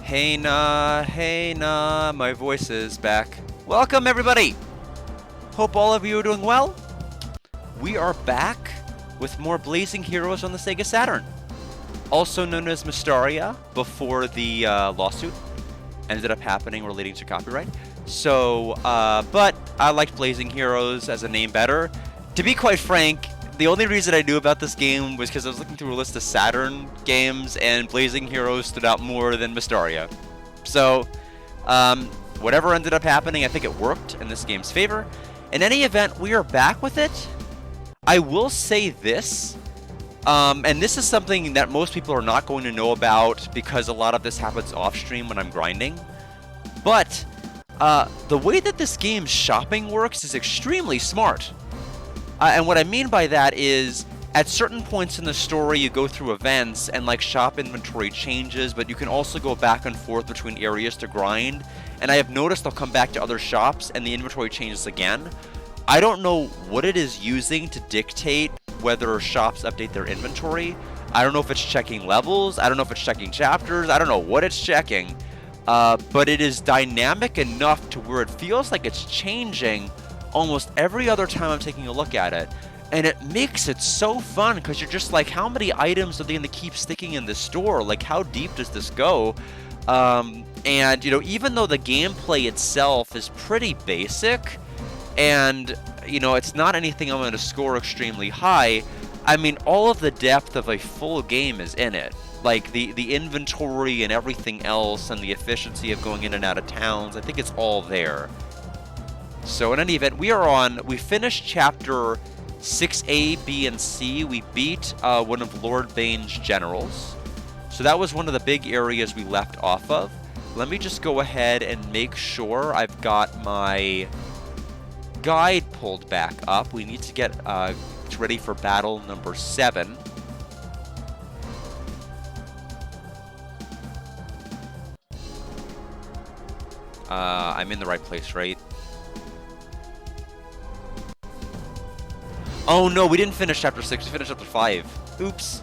Hey nah, my voice is back. Welcome everybody! Hope all of you are doing well. We are back with more Blazing Heroes on the Sega Saturn. Also known as Mystaria, before the lawsuit ended up happening relating to copyright. So, but I liked Blazing Heroes as a name better. To be quite frank, the only reason I knew about this game was because I was looking through a list of Saturn games, and Blazing Heroes stood out more than Mystaria. So, whatever ended up happening, I think it worked in this game's favor. In any event, we are back with it. I will say this, and this is something that most people are not going to know about because a lot of this happens off-stream when I'm grinding. But, the way that this game's shopping works is extremely smart. And what I mean by that is, at certain points in the story, you go through events, and like shop inventory changes, but you can also go back and forth between areas to grind. And I have noticed I'll come back to other shops, and the inventory changes again. I don't know what it is using to dictate whether shops update their inventory. I don't know if it's checking levels, I don't know if it's checking chapters, I don't know what it's checking. But it is dynamic enough to where it feels like it's changing almost every other time I'm taking a look at it. And it makes it so fun, because you're just like, how many items are they going to keep sticking in this store? Like, how deep does this go? And, you know, even though the gameplay itself is pretty basic, and, you know, it's not anything I'm going to score extremely high, I mean, all of the depth of a full game is in it. Like, the inventory and everything else, and the efficiency of going in and out of towns, I think it's all there. So in any event, we finished chapter 6A, B, and C. We beat one of Lord Bane's generals. So that was one of the big areas we left off of. Let me just go ahead and make sure I've got my guide pulled back up. We need to get ready for battle number 7. I'm in the right place, right? Oh no, we didn't finish chapter 6, we finished chapter 5. Oops.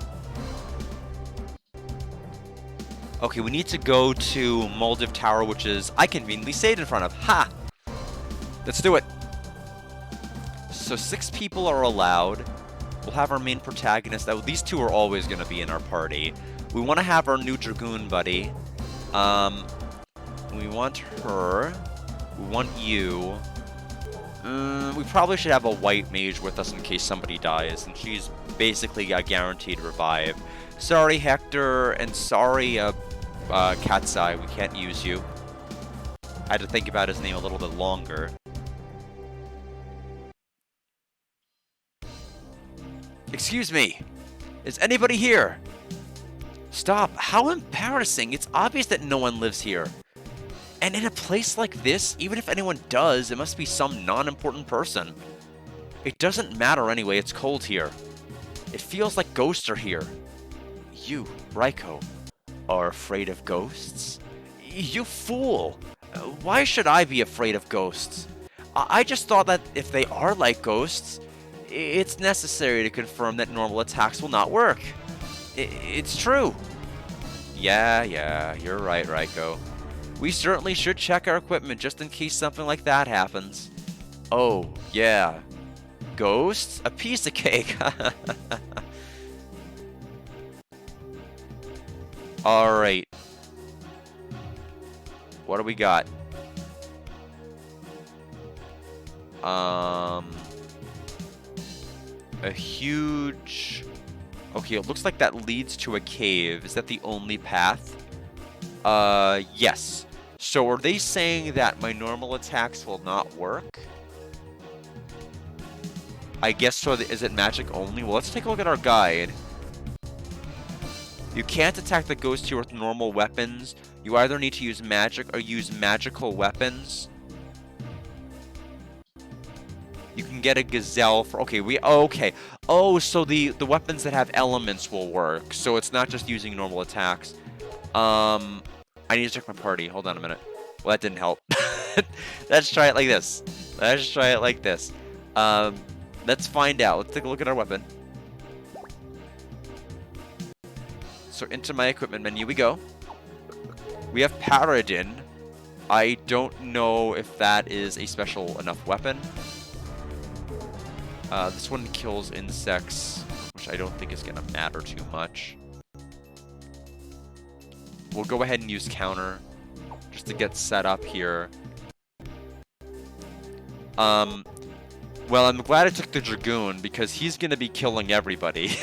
Okay, we need to go to Maldiv Tower, which is, I conveniently stayed in front of. Ha! Let's do it. So 6 people are allowed. We'll have our main protagonist. These 2 are always going to be in our party. We want to have our new Dragoon buddy. We want her. We want you. We probably should have a white mage with us in case somebody dies, and she's basically a guaranteed revive. Sorry, Hector, and sorry, Katsai, we can't use you. I had to think about his name a little bit longer. Excuse me! Is anybody here? Stop! How embarrassing! It's obvious that no one lives here. And in a place like this, even if anyone does, it must be some non-important person. It doesn't matter anyway, it's cold here. It feels like ghosts are here. You, Raiko, are afraid of ghosts? You fool! Why should I be afraid of ghosts? I just thought that if they are like ghosts, it's necessary to confirm that normal attacks will not work. It's true. Yeah, you're right, Raiko. We certainly should check our equipment just in case something like that happens. Oh, yeah. Ghosts? A piece of cake. Alright. What do we got? A huge... Okay, it looks like that leads to a cave. Is that the only path? Yes. So are they saying that my normal attacks will not work? I guess so. Is it magic only? Well, let's take a look at our guide. You can't attack the ghost here with normal weapons. You either need to use magic or use magical weapons. You can get a gazelle for... Okay, okay. Oh, so the weapons that have elements will work. So it's not just using normal attacks. I need to check my party. Hold on a minute. Well, that didn't help. Let's try it like this. Let's try it like this. Let's find out. Let's take a look at our weapon. So into my equipment menu we go. We have Paradin. I don't know if that is a special enough weapon. This one kills insects, which I don't think is going to matter too much. We'll go ahead and use counter just to get set up here. Well, I'm glad I took the Dragoon because he's going to be killing everybody.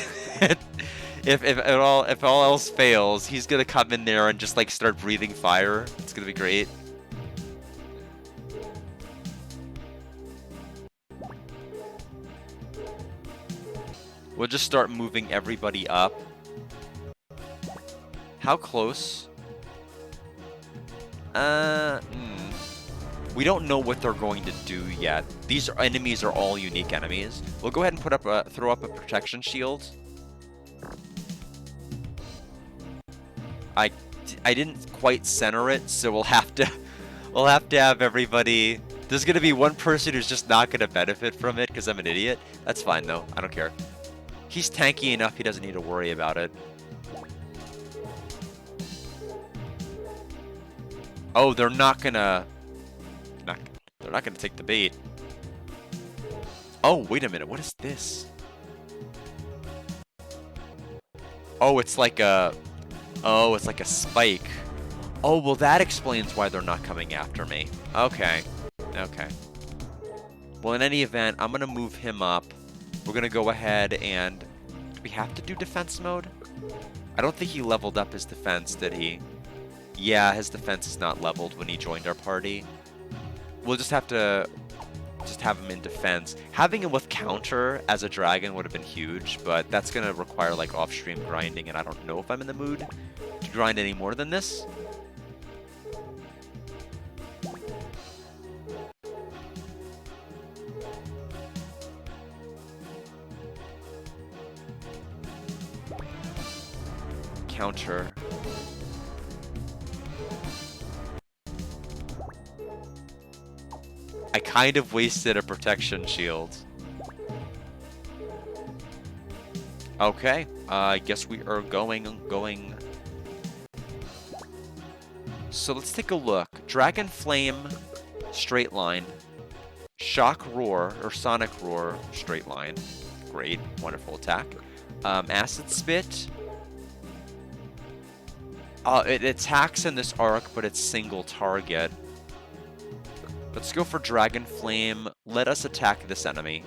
If all else fails, he's going to come in there and just like start breathing fire. It's going to be great. We'll just start moving everybody up. How close? We don't know what they're going to do yet. These enemies are all unique enemies. We'll go ahead and throw up a protection shield. I didn't quite center it, so we'll have to have everybody. There's gonna be one person who's just not gonna benefit from it because I'm an idiot. That's fine though. I don't care. He's tanky enough. He doesn't need to worry about it. Oh, they're not gonna take the bait. Oh, wait a minute. What is this? Oh, it's like a spike. Oh, well, that explains why they're not coming after me. Okay. Okay. Well, in any event, I'm going to move him up. We're going to go ahead and... Do we have to do defense mode? I don't think he leveled up his defense, did he? Yeah, his defense is not leveled when he joined our party. We'll just have to have him in defense. Having him with counter as a dragon would have been huge, but that's going to require like off-stream grinding, and I don't know if I'm in the mood to grind any more than this. Counter. I kind of wasted a protection shield. Okay, I guess we are going. So let's take a look. Dragon Flame, straight line. Shock Roar, or Sonic Roar, straight line. Great, wonderful attack. Acid Spit. It attacks in this arc, but it's single target. Let's go for Dragon Flame. Let us attack this enemy.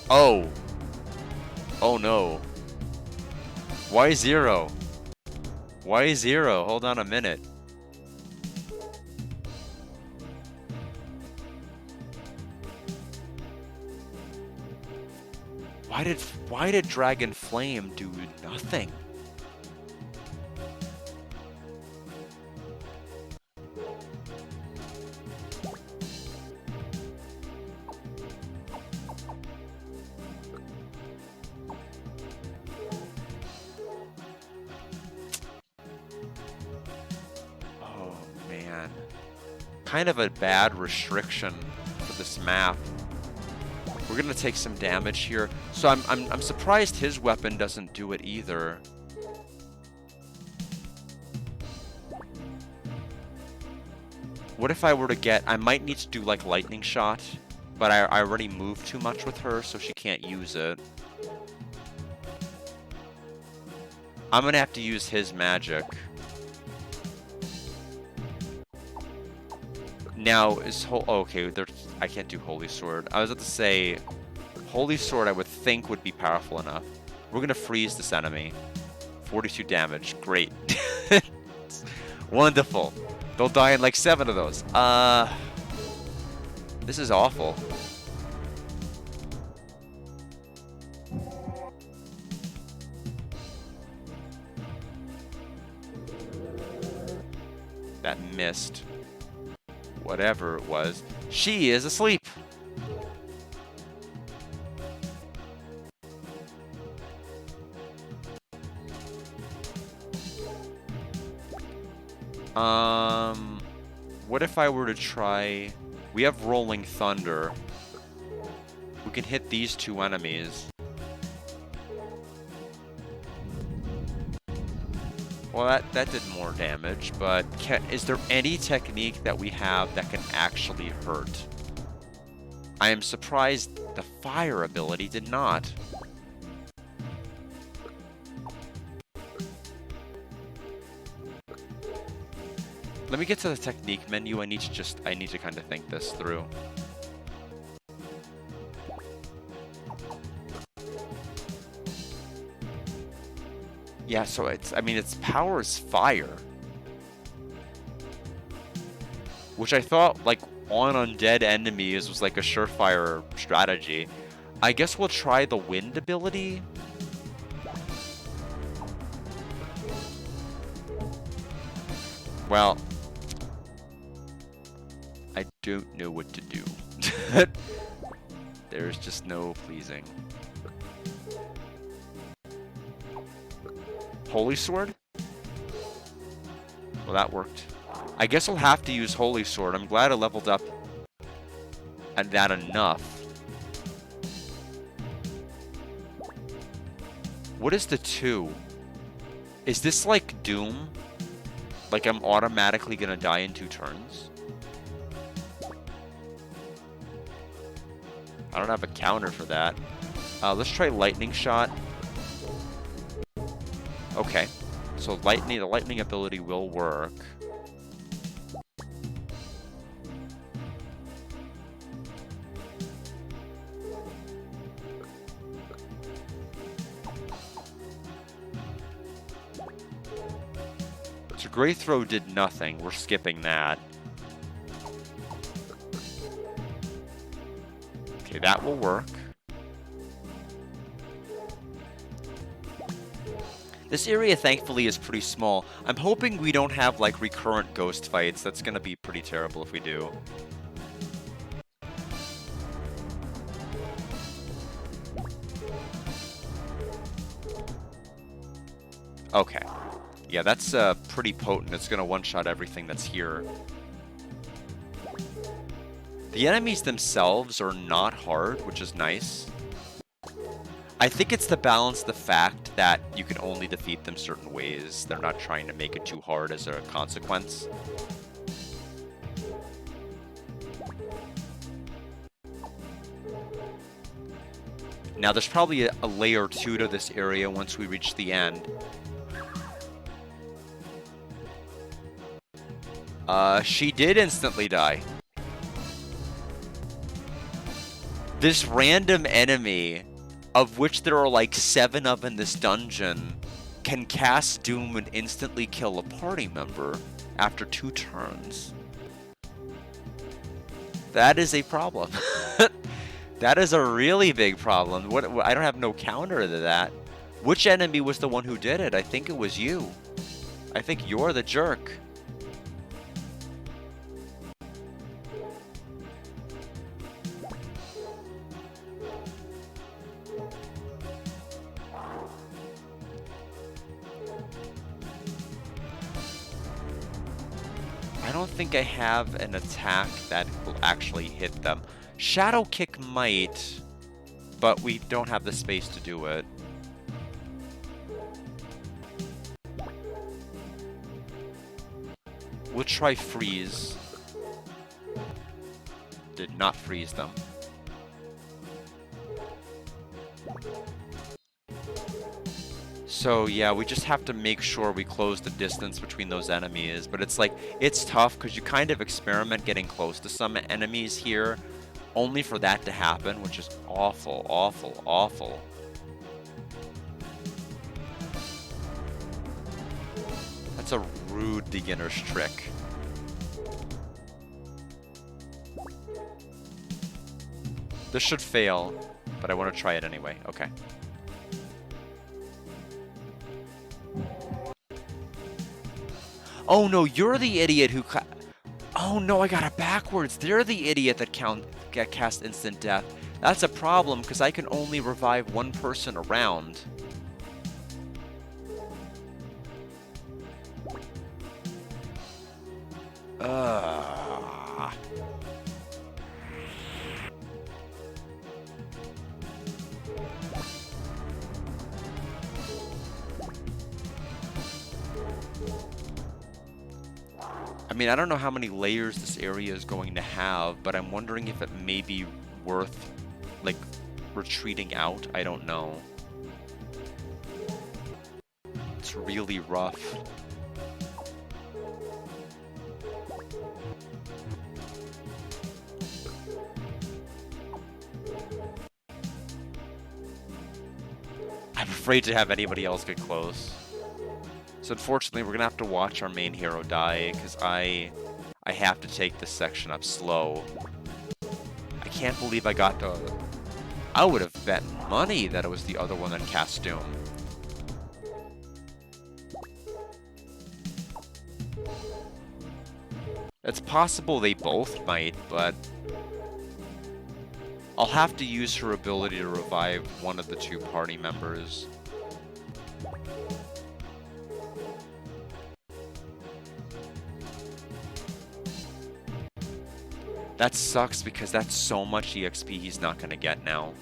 Oh. Oh no. Why 0? Why 0? Hold on a minute. Why did Dragon Flame do nothing? Kind of a bad restriction for this map. We're gonna take some damage here. So I'm surprised his weapon doesn't do it either. What if I were to get... I might need to do like lightning shot, but I already moved too much with her, so she can't use it. I'm gonna have to use his magic. Now, okay, I can't do Holy Sword. I was about to say, Holy Sword I would think would be powerful enough. We're going to freeze this enemy. 42 damage. Great. Wonderful. They'll die in like 7 of those. This is awful. That missed. Whatever it was, she is asleep. What if I were to try... We have Rolling Thunder. We can hit these 2 enemies. Well, that did more damage, but is there any technique that we have that can actually hurt? I am surprised the fire ability did not. Let me get to the technique menu. I need to kind of think this through. Yeah, so I mean, its power is fire. Which I thought, like, on undead enemies was like a surefire strategy. I guess we'll try the wind ability. Well, I don't know what to do. There's just no pleasing. Holy Sword? Well, that worked. I guess I'll have to use Holy Sword. I'm glad I leveled up at that enough. What is the 2? Is this like Doom? Like I'm automatically gonna die in 2 turns? I don't have a counter for that. Let's try Lightning Shot. Okay. So the lightning ability will work. So Great Throw did nothing. We're skipping that. Okay, that will work. This area, thankfully, is pretty small. I'm hoping we don't have, like, recurrent ghost fights. That's gonna be pretty terrible if we do. Okay. Yeah, that's pretty potent. It's gonna one-shot everything that's here. The enemies themselves are not hard, which is nice. I think it's to balance the fact that you can only defeat them certain ways. They're not trying to make it too hard as a consequence. Now, there's probably a layer or 2 to this area once we reach the end. She did instantly die. This random enemy, of which there are like 7 of in this dungeon, can cast Doom and instantly kill a party member after 2 turns. That is a problem. That is a really big problem. I don't have no counter to that. Which enemy was the one who did it? I think it was you. I think you're the jerk. I don't think I have an attack that will actually hit them. Shadow Kick might, but we don't have the space to do it. We'll try Freeze. Did not freeze them. So yeah, we just have to make sure we close the distance between those enemies. But it's like, it's tough because you kind of experiment getting close to some enemies here, only for that to happen, which is awful, awful, awful. That's a rude beginner's trick. This should fail, but I want to try it anyway. Okay. Oh no, you're the idiot who... Oh no, I got it backwards. They're the idiot that cast instant death. That's a problem, because I can only revive 1 person around. mean, I don't know how many layers this area is going to have, but I'm wondering if it may be worth, like, retreating out. I don't know. It's really rough. I'm afraid to have anybody else get close. So unfortunately, we're gonna have to watch our main hero die, because I have to take this section up slow. I can't believe I got the... I would have bet money that it was the other one that cast Doom. It's possible they both might, but... I'll have to use her ability to revive one of the two party members. That sucks because that's so much EXP he's not going to get now.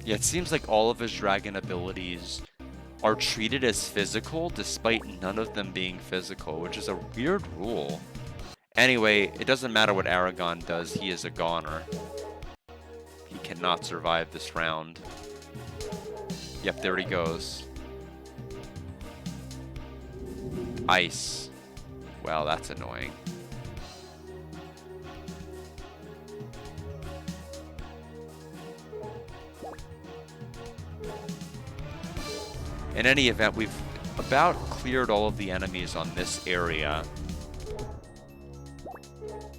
Yeah, it seems like all of his dragon abilities are treated as physical despite none of them being physical, which is a weird rule. Anyway, it doesn't matter what Aragon does, he is a goner. He cannot survive this round. Yep, there he goes. Ice. Well, that's annoying. In any event, we've about cleared all of the enemies on this area.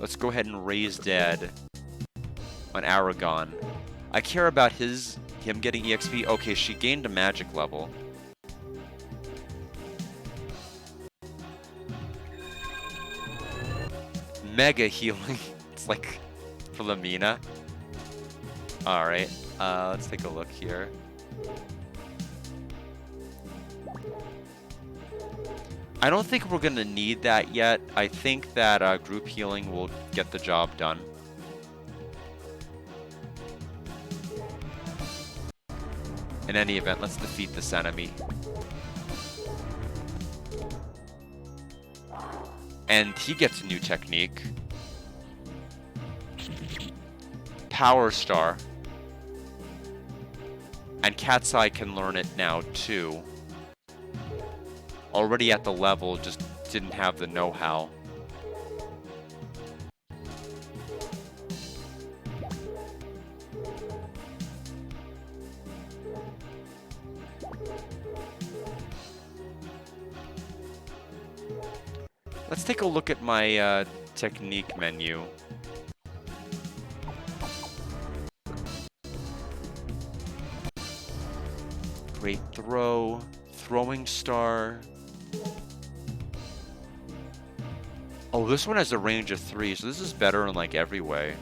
Let's go ahead and raise dead on Aragon. I care about him getting EXP. Okay, she gained a magic level. Mega healing. It's like for Lamina. Alright, let's take a look here. I don't think we're going to need that yet. I think that group healing will get the job done. In any event, let's defeat this enemy. And he gets a new technique. Power Star. And Cat's Eye can learn it now too. Already at the level, just didn't have the know-how. Let's take a look at my technique menu. Great throw, throwing star. Oh, this one has a range of 3, so this is better in like every way.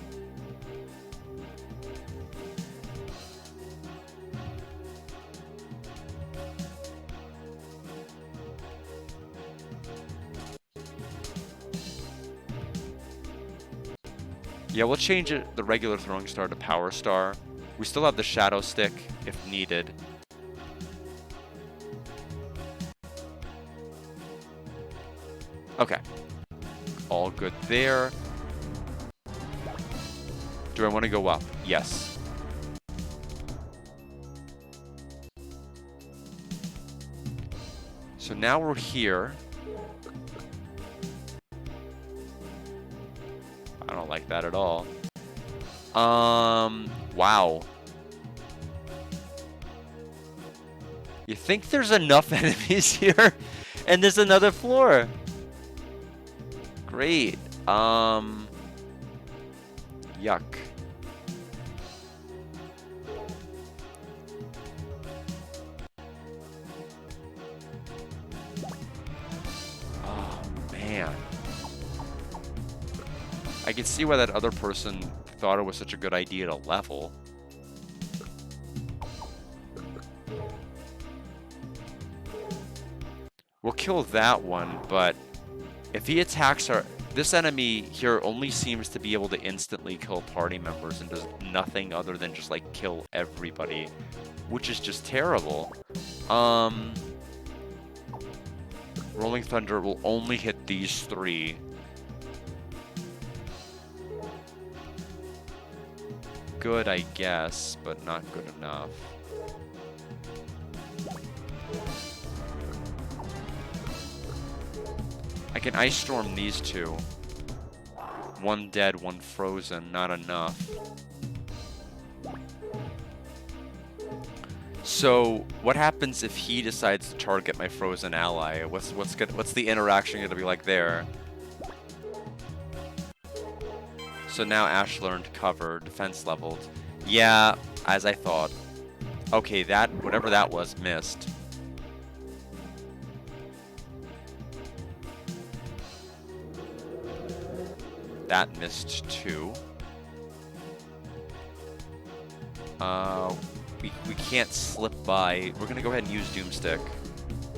Yeah, we'll change the regular throwing star to power star. We still have the shadow stick if needed. Okay. All good there. Do I want to go up? Yes. So now we're here. I don't like that at all. Wow. You think there's enough enemies here? And there's another floor. Great. Yuck. Oh, man. I can see why that other person thought it was such a good idea to level. We'll kill that one, but if he attacks our... This enemy here only seems to be able to instantly kill party members and does nothing other than just, like, kill everybody, which is just terrible. Rolling Thunder will only hit these three. Good, I guess, but not good enough. I can Ice Storm these two. One dead, one frozen, not enough. So, what happens if he decides to target my frozen ally? What's the interaction gonna be like there? So now Ash learned cover, defense leveled. Yeah, as I thought. Okay, that, whatever that was, missed. That missed too. We can't slip by. We're gonna go ahead and use Doomstick.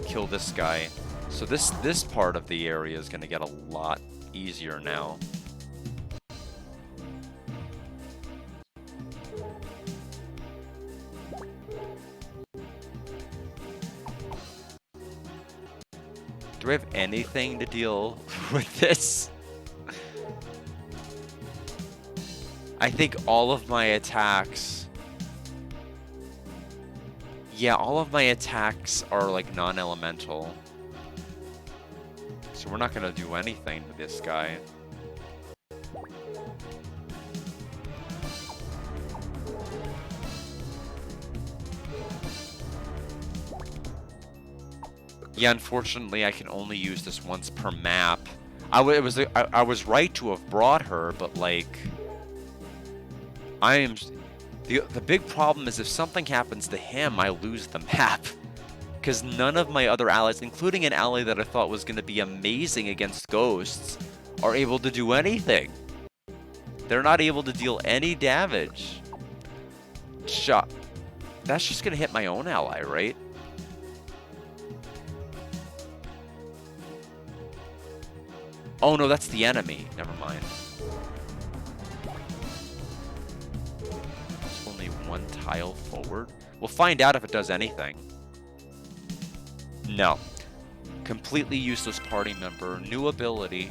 Kill this guy. So this part of the area is gonna get a lot easier now. Do I have anything to deal with this? I think all of my attacks... Yeah, all of my attacks are like non-elemental. So we're not gonna do anything to this guy. Yeah, unfortunately I can only use this once per map. I was right to have brought her, but like... The big problem is if something happens to him, I lose the map. Because none of my other allies, including an ally that I thought was going to be amazing against ghosts, are able to do anything. They're not able to deal any damage. Shot. That's just going to hit my own ally, right? Oh no, that's the enemy. Never mind. One tile forward. We'll find out if it does anything. No. Completely useless party member. New ability.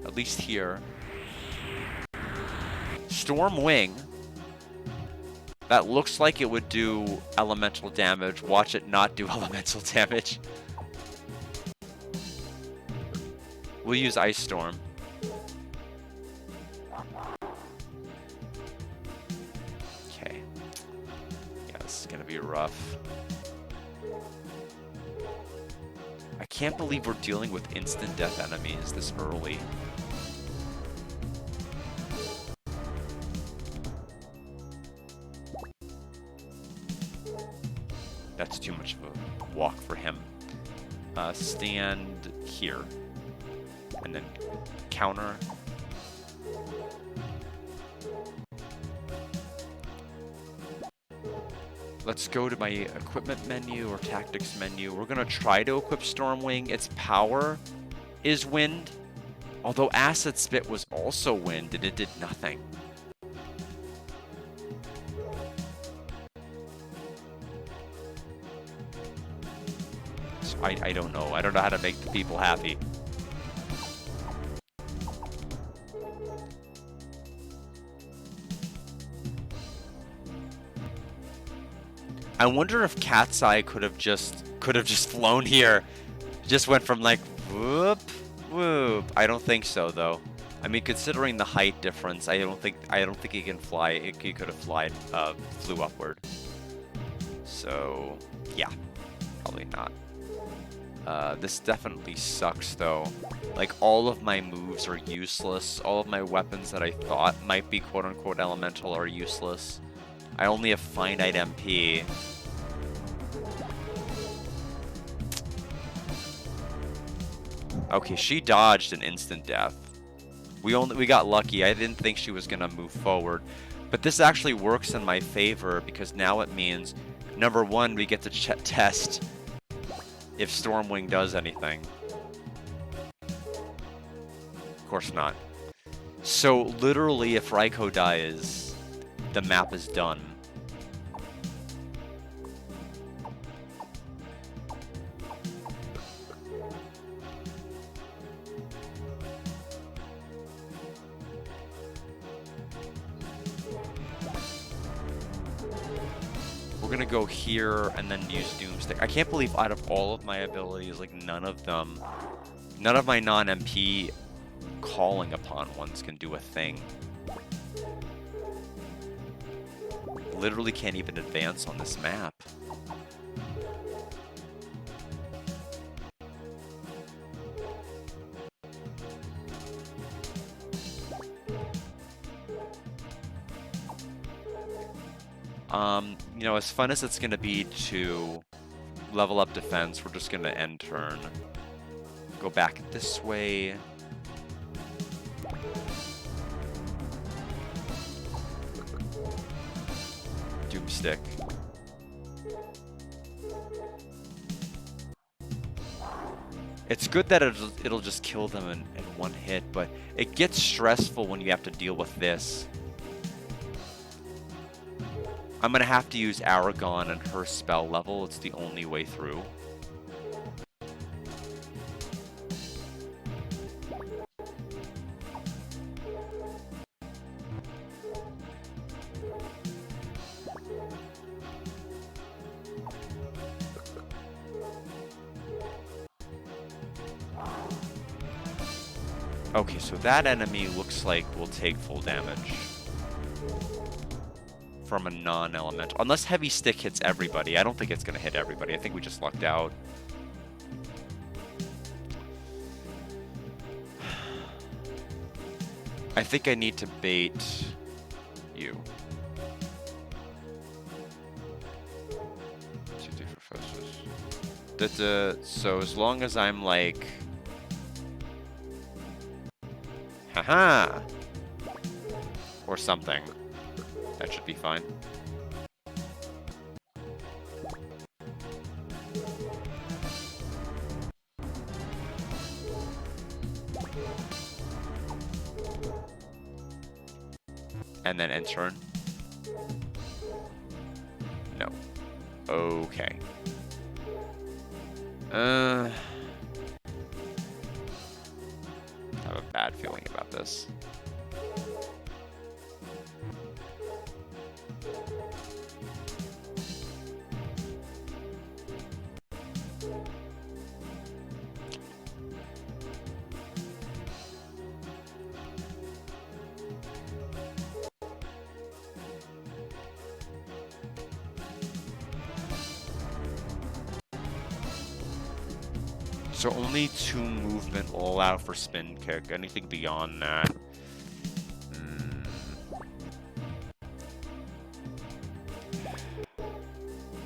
At least here. Storm Wing. That looks like it would do elemental damage. Watch it not do elemental damage. We'll use Ice Storm. Gonna be rough. I can't believe we're dealing with instant death enemies this early. That's too much of a walk for him. Stand here. And then counter. Let's go to my equipment menu or tactics menu. We're gonna try to equip Stormwing. Its power is wind, although Acid Spit was also wind and it did nothing. So I don't know. I don't know how to make the people happy. I wonder if Cat's Eye could have just flown here. Just went from like whoop whoop. I don't think so though. I mean, considering the height difference, I don't think he can fly. He could have flew upward. So yeah, probably not. This definitely sucks though. Like all of my moves are useless. All of my weapons that I thought might be quote unquote elemental are useless. I only have finite MP. Okay, she dodged an instant death. We got lucky. I didn't think she was gonna move forward. But this actually works in my favor because now it means, number one, we get to test if Stormwing does anything. Of course not. So literally, if Raikou dies, the map is done. We're gonna go here and then use Doomstick. I can't believe out of all of my abilities, like none of my non-MP calling upon ones can do a thing. Literally can't even advance on this map. You know, as fun as it's gonna be to level up defense, we're just gonna end turn. Go back this way. Doomstick. It's good that it'll just kill them in one hit, but it gets stressful when you have to deal with this. I'm gonna have to use Aragon and her spell level. It's the only way through. Okay, so that enemy looks like will take full damage from a non-elemental. Unless Heavy Stick hits everybody. I don't think it's going to hit everybody. I think we just lucked out. I think I need to bait you. 2 different forces. So as long as I'm like... Haha! Or something. That should be fine. And then end turn. No. Okay. I have a bad feeling about this. So only 2 movement will allow for spin kick. Anything beyond that.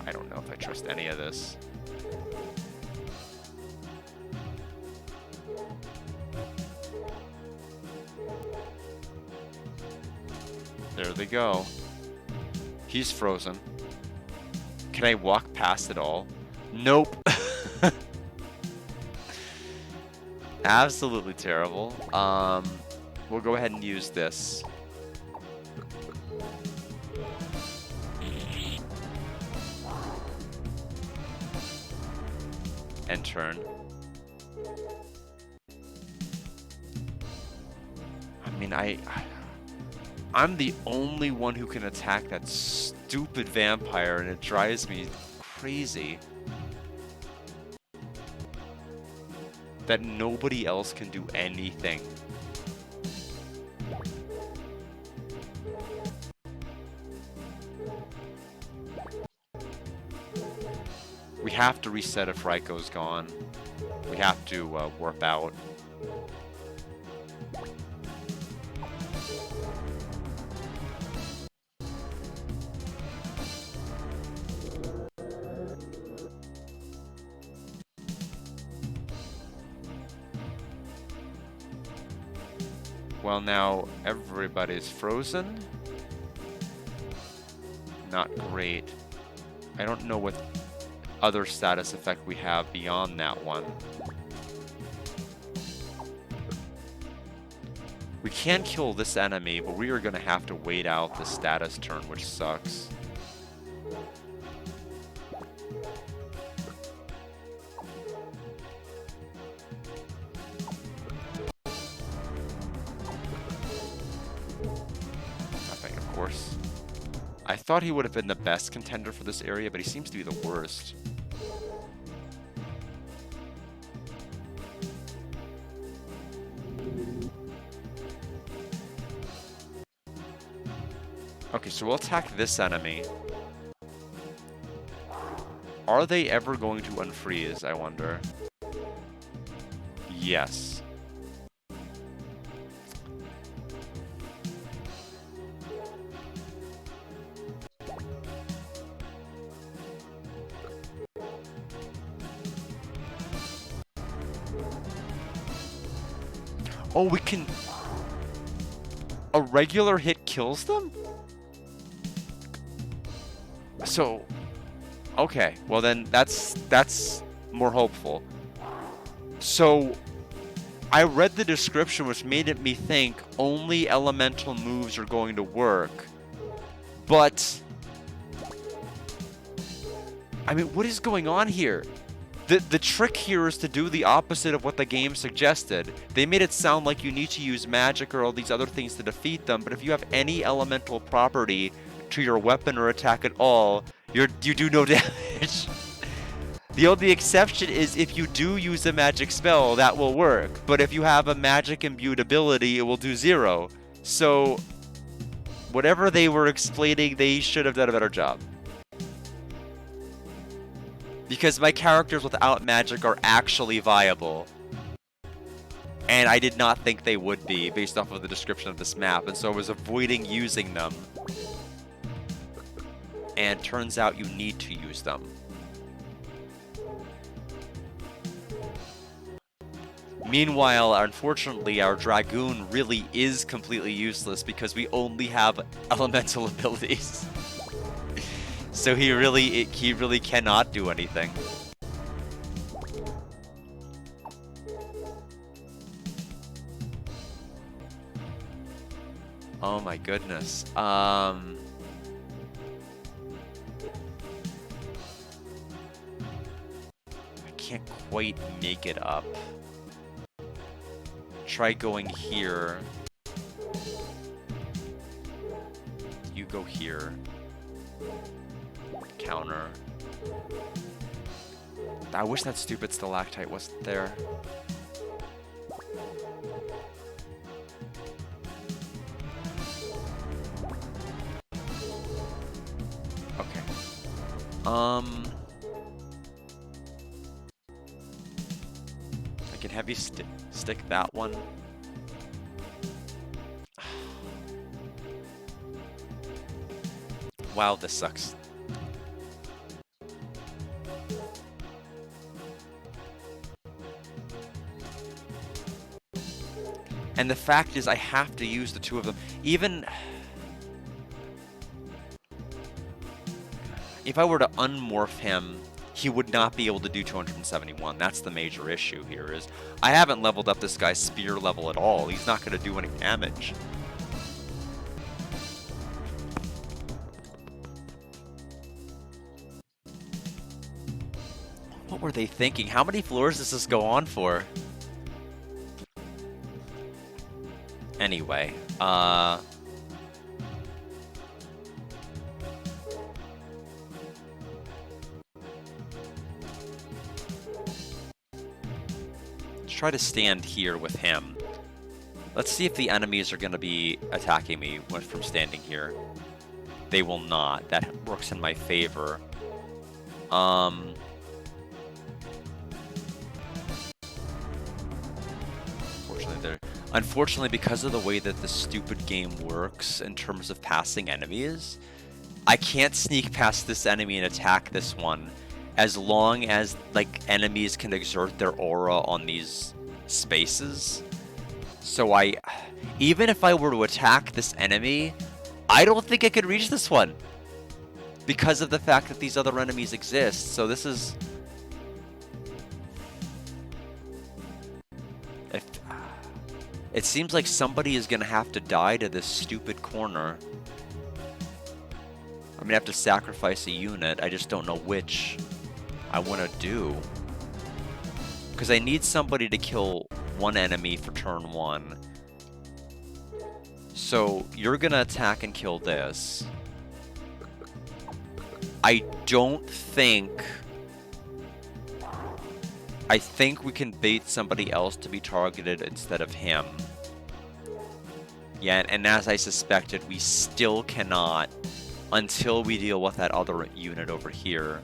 I don't know if I trust any of this. There they go. He's frozen. Can I walk past it all? Nope. Absolutely terrible. We'll go ahead and use this. And turn. I mean, I'm the only one who can attack that stupid vampire, and it drives me crazy that nobody else can do anything. We have to reset if Raikou's gone. We have to warp out. Well, now everybody's frozen. Not great. I don't know what other status effect we have beyond that one. We can kill this enemy, but we are going to have to wait out the status turn, which sucks. Nothing, of course. I thought he would have been the best contender for this area, but he seems to be the worst. Okay, so we'll attack this enemy. Are they ever going to unfreeze, I wonder? Yes. Oh, we can... A regular hit kills them? So... Okay, well then that's more hopeful. So... I read the description, which made me think only elemental moves are going to work. But... I mean, what is going on here? The trick here is to do the opposite of what the game suggested. They made it sound like you need to use magic or all these other things to defeat them, but if you have any elemental property to your weapon or attack at all, you do no damage. The only exception is if you do use a magic spell, that will work. But if you have a magic imbued ability, it will do 0. So, whatever they were explaining, they should have done a better job. Because my characters without magic are actually viable. And I did not think they would be, based off of the description of this map, and so I was avoiding using them. And turns out you need to use them. Meanwhile, unfortunately, our Dragoon really is completely useless because we only have elemental abilities. So he really cannot do anything. Oh my goodness. I can't quite make it up. Try going here. You go here. Counter. I wish that stupid stalactite wasn't there. Okay. I can heavy stick that one. Wow, this sucks. And the fact is, I have to use the two of them. Even if I were to unmorph him, he would not be able to do 271. That's the major issue here, is I haven't leveled up this guy's spear level at all. He's not going to do any damage. What were they thinking? How many floors does this go on for? Anyway, let's try to stand here with him. Let's see if the enemies are going to be attacking me from standing here. They will not. That works in my favor. Unfortunately, because of the way that the stupid game works in terms of passing enemies, I can't sneak past this enemy and attack this one as long as, like, enemies can exert their aura on these spaces. So even if I were to attack this enemy, I don't think I could reach this one. because of the fact that these other enemies exist. So this is... It seems like somebody is going to have to die to this stupid corner. I'm going to have to sacrifice a unit. I just don't know which I want to do. Because I need somebody to kill one enemy for turn 1. So you're going to attack and kill this. I think we can bait somebody else to be targeted instead of him. Yeah, and as I suspected, we still cannot until we deal with that other unit over here.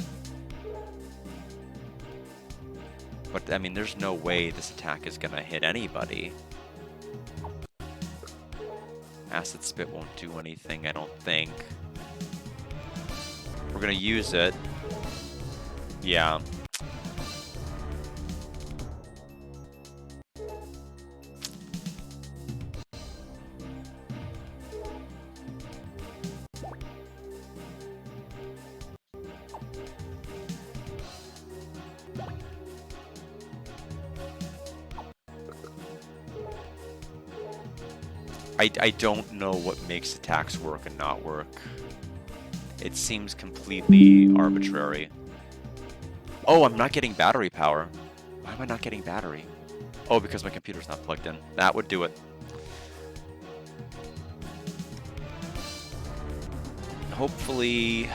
But, I mean, there's no way this attack is going to hit anybody. Acid Spit won't do anything, I don't think. We're going to use it. Yeah. I don't know what makes attacks work and not work. It seems completely arbitrary. Oh, I'm not getting battery power. Why am I not getting battery? Oh, because my computer's not plugged in. That would do it. Hopefully...